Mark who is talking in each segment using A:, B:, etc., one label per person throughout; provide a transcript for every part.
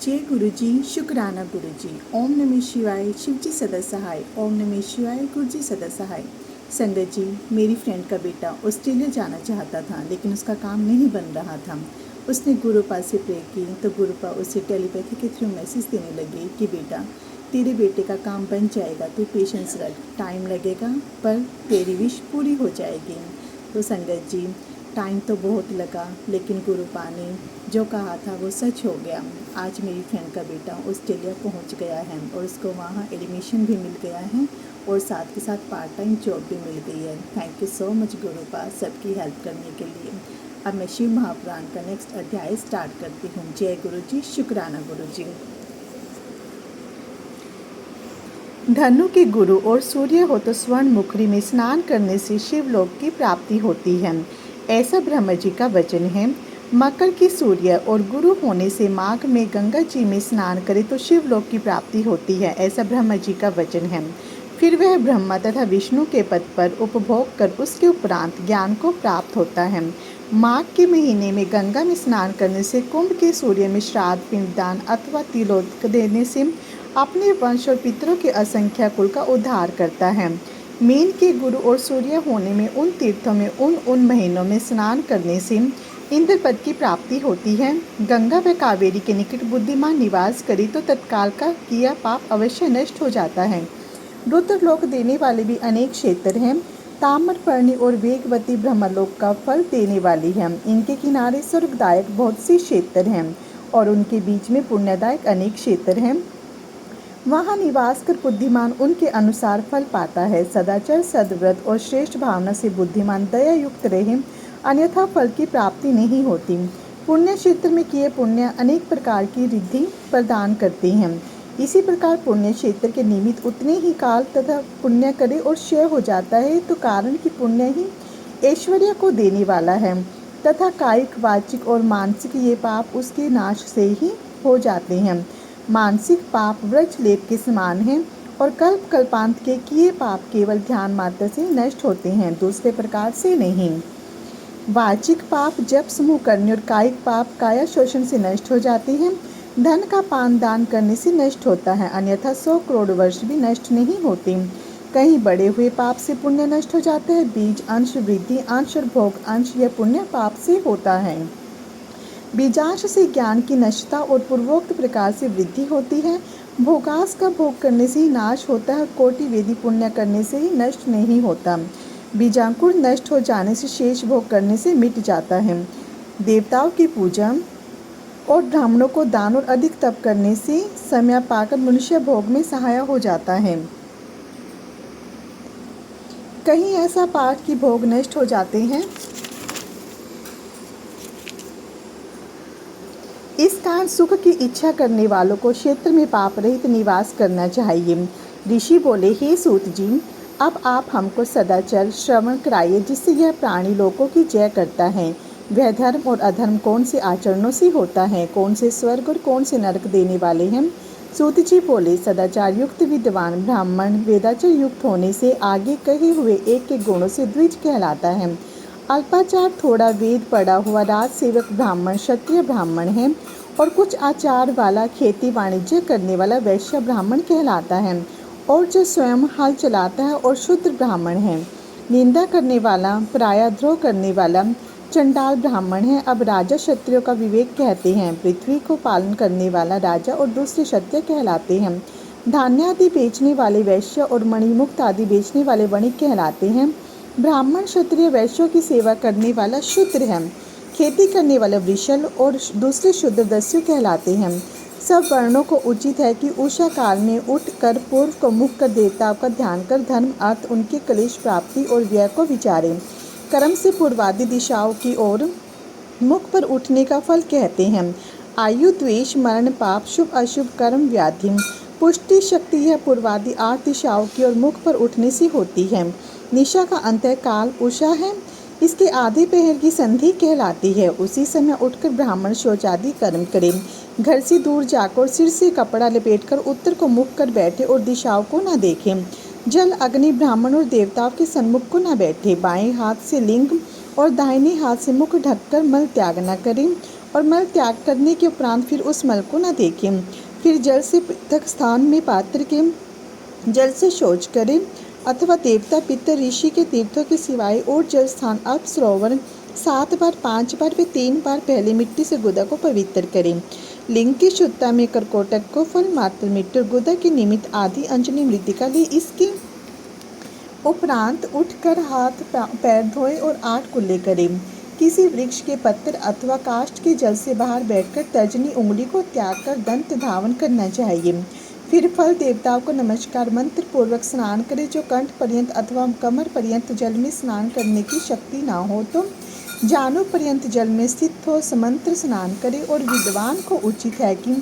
A: जय गुरु जी, शुक्राना गुरु जी। ओम नमः शिवाय, शिव जी सदा सहाय। ओम नमः शिवाय, गुरु जी सदा सहाय। संगत जी, मेरी फ्रेंड का बेटा ऑस्ट्रेलिया जाना चाहता था, लेकिन उसका काम नहीं बन रहा था। उसने गुरुपा से प्रे की तो गुरुपा उसे टेलीपैथी के थ्रू मैसेज देने लगे कि बेटा, तेरे बेटे का काम बन जाएगा, तू पेशेंस रख, टाइम लगेगा पर तेरी विश पूरी हो जाएगी। तो संगत जी, टाइम तो बहुत लगा, लेकिन गुरुपा ने जो कहा था वो सच हो गया। आज मेरी फ्रेंड का बेटा ऑस्ट्रेलिया पहुंच गया है और उसको वहाँ एडमिशन भी मिल गया है और साथ के साथ पार्ट टाइम जॉब भी मिल गई है। थैंक यू सो मच गुरुपा, सबकी हेल्प करने के लिए। अब मैं शिव महापुराण का नेक्स्ट अध्याय स्टार्ट करती हूँ। जय गुरु जी, शुक्राना गुरु जी। धनु के गुरु और सूर्य हो तो स्वर्ण मुखरी में स्नान करने से शिवलोक की प्राप्ति होती है, ऐसा ब्रह्मा जी का वचन है। मकर की सूर्य और गुरु होने से माघ में गंगा जी में स्नान करे तो शिवलोक की प्राप्ति होती है, ऐसा ब्रह्मा जी का वचन है। फिर वह ब्रह्मा तथा विष्णु के पद पर उपभोग कर उसके उपरांत ज्ञान को प्राप्त होता है। माघ के महीने में गंगा में स्नान करने से, कुंभ के सूर्य में श्राद्ध, पिंडदान अथवा तिलोदक देने से अपने वंश और पितरों के असंख्य कुल का उद्धार करता है। मीन के गुरु और सूर्य होने में उन तीर्थों में उन महीनों में स्नान करने से इंद्र पद की प्राप्ति होती है। गंगा व कावेरी के निकट बुद्धिमान निवास करे तो तत्काल का किया पाप अवश्य नष्ट हो जाता है। रुद्रलोक देने वाले भी अनेक क्षेत्र हैं। ताम्रपर्णी और वेगवती ब्रह्मलोक का फल देने वाली है। इनके किनारे स्वर्गदायक बहुत सी क्षेत्र हैं और उनके बीच में पुण्यदायक अनेक क्षेत्र हैं। वहाँ निवास कर बुद्धिमान उनके अनुसार फल पाता है। सदाचार, सद्व्रत और श्रेष्ठ भावना से बुद्धिमान दया युक्त रहे, अन्यथा फल की प्राप्ति नहीं होती। पुण्य क्षेत्र में किए पुण्य अनेक प्रकार की रिद्धि प्रदान करते हैं। इसी प्रकार पुण्य क्षेत्र के निमित्त उतने ही काल तथा पुण्य करे और क्षय हो जाता है, तो कारण कि पुण्य ही ऐश्वर्य को देने वाला है तथा कायिक, वाचिक और मानसिक ये पाप उसके नाश से ही हो जाते हैं। मानसिक पाप वृक्ष लेप के समान हैं और कल्प कल्पांत के किए पाप केवल ध्यान मात्र से नष्ट होते हैं, दूसरे प्रकार से नहीं। वाचिक पाप जप समूह करने और कायिक पाप काया शोषण से नष्ट हो जाते हैं। धन का पान दान करने से नष्ट होता है, अन्यथा 100 करोड़ वर्ष भी नष्ट नहीं होते। कहीं बड़े हुए पाप से पुण्य नष्ट हो जाता है। बीज अंश, वृद्धि अंश और भोग अंश यह पुण्य पाप से होता है। बीजांश से ज्ञान की नष्टता और पूर्वोक्त प्रकार से वृद्धि होती है। भोगास का भोग करने से ही नाश होता है, कोटि वेदी पुण्य करने से ही नष्ट नहीं होता। बीजांकुर नष्ट हो जाने से शेष भोग करने से मिट जाता है। देवताओं की पूजा और ब्राह्मणों को दान और अधिक तप करने से समय पाकर मनुष्य भोग में सहाय हो जाता है। कहीं ऐसा पाठ कि भोग नष्ट हो जाते हैं। इस कारण सुख की इच्छा करने वालों को क्षेत्र में पाप रहित निवास करना चाहिए। ऋषि बोले, हे सूत जी, अब आप हमको सदाचार श्रवण कराइए, जिससे यह प्राणी लोगों की जय करता है। वह धर्म और अधर्म कौन से आचरणों से होता है, कौन से स्वर्ग और कौन से नरक देने वाले हैं। सूत जी बोले, सदाचार युक्त विद्वान ब्राह्मण वेदाचार युक्त होने से आगे कहे हुए एक के गुणों से द्विज कहलाता है। अल्पाचार, थोड़ा वेद पढ़ा हुआ राज सेवक ब्राह्मण क्षत्रिय ब्राह्मण है और कुछ आचार वाला खेती वाणिज्य करने वाला वैश्य ब्राह्मण कहलाता है, और जो स्वयं हल चलाता है और शूद्र ब्राह्मण है। निंदा करने वाला, परायाद्रोह करने वाला चंडाल ब्राह्मण है। अब राजा क्षत्रियों का विवेक कहते हैं। पृथ्वी को पालन करने वाला राजा और दूसरे क्षत्रिय कहलाते हैं। धान्य आदि बेचने वाले वैश्य और मणिमुक्त आदि बेचने वाले वणिक कहलाते हैं। ब्राह्मण क्षत्रिय वैश्यों की सेवा करने वाला शूद्र है। खेती करने वाले वृषल और दूसरे शूद्र दस्यु कहलाते हैं। सब वर्णों को उचित है कि उषा काल में उठ कर पूर्व को मुख कर देवताओं का ध्यान कर धर्म अर्थ उनके क्लेश प्राप्ति और व्यय को विचारें। कर्म से पूर्वादि दिशाओं की ओर मुख पर उठने का फल कहते हैं। आयु, द्वेष, मरण, पाप, शुभ अशुभ कर्म, व्याधि, पुष्टि, शक्ति यह पूर्वादि 8 दिशाओं की ओर मुख पर उठने से होती है। निशा का अंतः काल उषा है, इसके आधे पहर की संधि कहलाती है। उसी समय उठकर ब्राह्मण शौचादि कर्म करे, घर से दूर जाकर सिर से कपड़ा लपेटकर उत्तर को मुख कर बैठे और दिशाओं को न देखे। जल, अग्नि, ब्राह्मण और देवताओं के सन्मुख को न बैठे। बाएं हाथ से लिंग और दाहिने हाथ से मुख ढककर मल त्याग न करें और मल त्याग करने के उपरांत फिर उस मल को न देखें। फिर जल से पृथक स्थान में पात्र के जल से शौच करें अथवा देवता पितर ऋषि के तीर्थों के सिवाय और जल स्थान अब सरोवर 7 बार 5 बार व 3 बार पहले मिट्टी से गुदा को पवित्र करें। लिंग की शुद्धता में करकोटक को फल मात्र मिट्टी और गुदा के निमित्त आदि अंजलि मृतिका ली। इसके उपरांत उठकर हाथ पैर धोए और 8 कुल्ले करें। किसी वृक्ष के पत्तर अथवा काष्ठ के जल से बाहर बैठकर तर्जनी उंगली को त्याग कर दंत धावन करना चाहिए। फिर फल देवताओं को नमस्कार मंत्र पूर्वक स्नान करें। जो कंठ पर्यंत अथवा कमर पर्यंत जल में स्नान करने की शक्ति ना हो तो जानु पर्यंत जल में स्थित हो समंत्र स्नान करे। और विद्वान को उचित है कि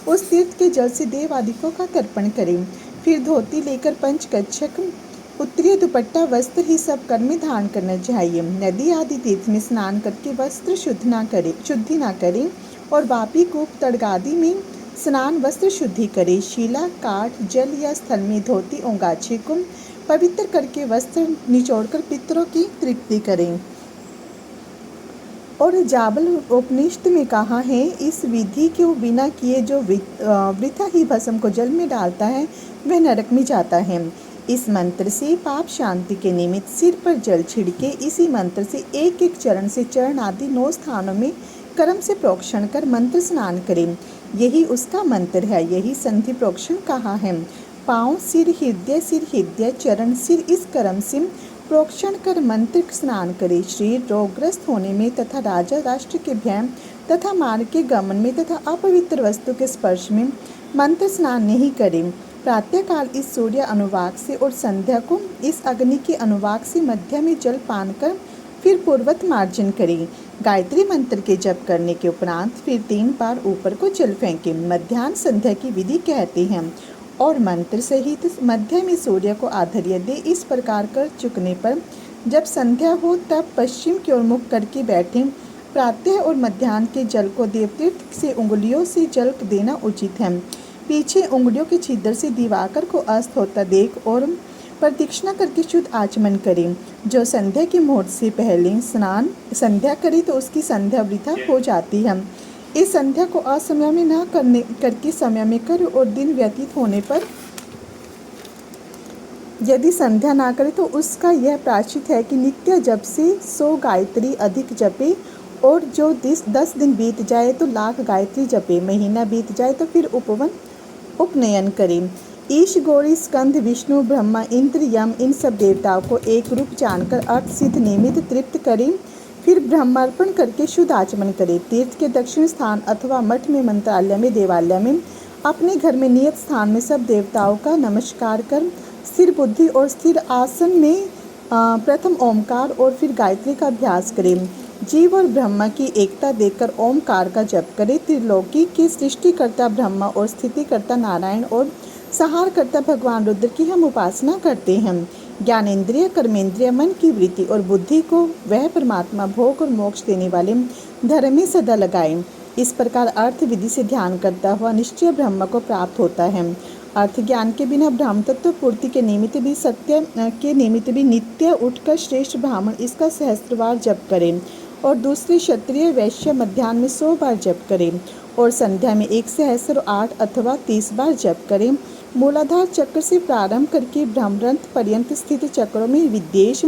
A: उस तीर्थ के जल से देव आदिकों का तर्पण करें। फिर धोती लेकर पंचकच्छक उत्तरीय दुपट्टा वस्त्र ही सब कर्म में धारण करना चाहिए। नदी आदि तीर्थ में स्नान करके वस्त्र शुद्धि ना करें और वापी कूप तड़गादी में स्नान वस्त्र शुद्धि करें। शिला काठ जल या स्थल में धोती और गाछे को पवित्र करके वस्त्र निचोड़कर पितरों की तृप्ति करें। और जाबल उपनिषद में कहा है, इस विधि के बिना किए जो वृथा ही भस्म को जल में डालता है वह नरक में जाता है। इस मंत्र से पाप शांति के निमित्त सिर पर जल छिड़के इसी मंत्र से एक एक चरण से चरण आदि 9 स्थानों में कर्म से प्रोक्षण कर मंत्र स्नान करें। यही उसका मंत्र है, यही संधि प्रोक्षण कहा है। पाँव सिर हृदय चरण सिर इस कर्म से प्रोक्षण कर मंत्र स्नान करे। शरीर रोगग्रस्त होने में तथा राजा राष्ट्र के भय तथा मार्ग के गमन में तथा अपवित्र वस्तु के स्पर्श में मंत्र स्नान नहीं करें। प्रातःकाल इस सूर्य अनुवाक से और संध्या को इस अग्नि के अनुवाक से मध्य में जल पान कर फिर पूर्वत मार्जन करें। गायत्री मंत्र के जप करने के उपरांत फिर 3 बार ऊपर को जल फेंकें। मध्याह्न संध्या की विधि कहते हैं और मंत्र सहित मध्य में सूर्य को आधर्य दे। इस प्रकार कर चुकने पर जब संध्या हो तब पश्चिम की ओर मुख करके बैठें। प्रातः और मध्याह्न के जल को देवतीर्थ से उंगलियों से जल देना उचित है। पीछे उंगलियों के छिद्र से दिवाकर को अस्त होता देख और प्रदक्षिणा करके शुद्ध आचमन करें। जो संध्या के मुहूर्त से पहले स्नान संध्या करे तो उसकी संध्या वृथा हो जाती है। इस संध्या को असमय में न करके समय में कर और दिन व्यतीत होने पर यदि संध्या ना करे तो उसका यह प्रायश्चित है कि नित्य जप से 100 गायत्री अधिक जपे और जो 10 दिन बीत जाए तो लाख गायत्री जपे। महीना बीत जाए तो फिर उपनयन करें। ईश गौरी स्कंद विष्णु ब्रह्मा इंद्र यम इन सब देवताओं को एक रूप जानकर अर्थ सिद्ध निमित्त तृप्त करें। फिर ब्रह्मार्पण करके शुद्ध आचमन करें। तीर्थ के दक्षिण स्थान अथवा मठ में मंत्रालय में देवालय में अपने घर में नियत स्थान में सब देवताओं का नमस्कार कर स्थिर बुद्धि और स्थिर आसन में प्रथम ओमकार और फिर गायत्री का अभ्यास करें। जीव और ब्रह्मा की एकता देखकर ओमकार का जप करें। त्रिलोकी के सृष्टिकर्ता ब्रह्मा और स्थितिकर्ता नारायण और संहारकर्ता भगवान रुद्र की हम उपासना करते हैं। ज्ञानेंद्रिय कर्मेंद्रिय मन की वृत्ति और बुद्धि को वह परमात्मा भोग और मोक्ष देने वाले धर्म में सदा लगाएं। इस प्रकार अर्थ विधि से ध्यान करता हुआ निश्चय ब्रह्म को प्राप्त होता है। अर्थ ज्ञान के बिना ब्रह्म तत्व पूर्ति के निमित्त भी सत्य के निमित्त भी नित्य उठकर श्रेष्ठ ब्राह्मण इसका सहस्त्रवार जप करें और दूसरे क्षत्रिय वैश्य मध्याह्न में 100 बार जप करें और संध्या में 108 अथवा 30 बार जप करें। मूलाधार चक्र से प्रारंभ करके ब्रह्मरंध्र पर्यंत स्थित चक्रों में विद्वेष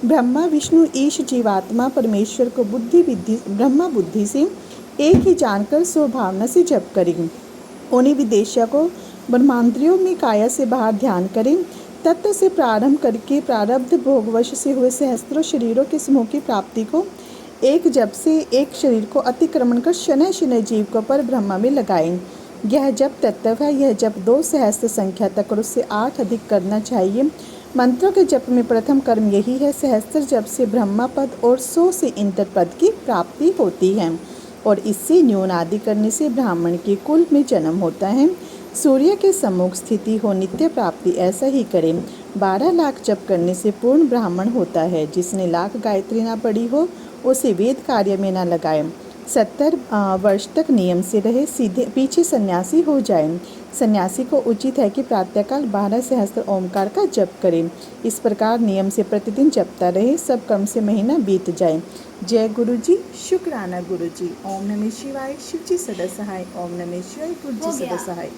A: ब्रह्मा विष्णु ईश जीवात्मा परमेश्वर को ब्रह्मा बुद्धि से एक ही जानकर स्वभावना से जप करें। उन्हीं विदेशिया को ब्रह्मांतरियों में काया से बाहर ध्यान करें। तत्व से प्रारंभ करके प्रारब्ध भोगवश से हुए सहस्त्रों शरीरों के समूह की प्राप्ति को एक जप से एक शरीर को अतिक्रमण कर शनय शनय जीव को पर ब्रह्मा में लगाएं। यह जप तत्व है। यह जप 2 सहस्त्र संख्या तक और उससे 8 अधिक करना चाहिए। मंत्रों के जप में प्रथम कर्म यही है। सहस्त्र जप से ब्रह्मा पद और 100 से इंद्र पद की प्राप्ति होती है और इससे न्यून आदि करने से ब्राह्मण के कुल में जन्म होता है। सूर्य के सम्मुख स्थिति हो नित्य प्राप्ति ऐसा ही करें। 12 लाख जप करने से पूर्ण ब्राह्मण होता है। जिसने लाख गायत्री ना पढ़ी हो उसे वेद कार्य में ना लगाए। 70 वर्ष तक नियम से रहे, सीधे पीछे सन्यासी हो जाए। सन्यासी को उचित है कि प्रातःकाल 12 सहस्त्र ओमकार का जप करें। इस प्रकार नियम से प्रतिदिन जपता रहे, सब कर्म से महीना बीत जाए। जय गुरु जी, शुक्राना गुरु जी। ओम नमः शिवाय, शिव जी सदा सहाय। ओम नमः शिवाय, गुरु जी सदा सहाय।